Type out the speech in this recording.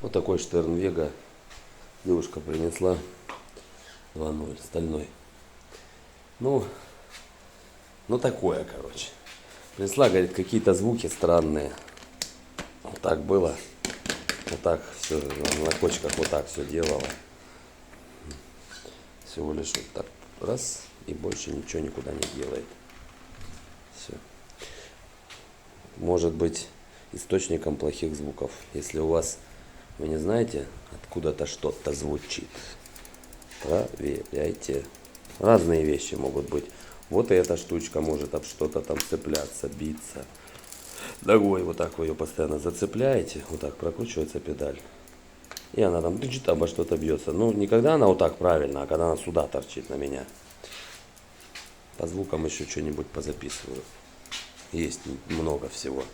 Вот такой Штерн Вега девушка принесла 2.0, стальной. Ну такое, короче. Принесла, говорит, какие-то звуки странные. Вот так было. Вот так все, на кочках вот так все делала. Всего лишь вот так раз, и больше ничего никуда не делает. Все. Может быть источником плохих звуков. Если у вас, вы не знаете, откуда-то что-то звучит, проверяйте. Разные вещи могут быть. Вот и эта штучка может об что-то там цепляться, биться. Ногой вот так вы ее постоянно зацепляете, вот так прокручивается педаль. И она там обо что-то бьется. Ну, не когда она вот так правильно, а когда она сюда торчит на меня. По звукам еще что-нибудь позаписываю. Есть много всего.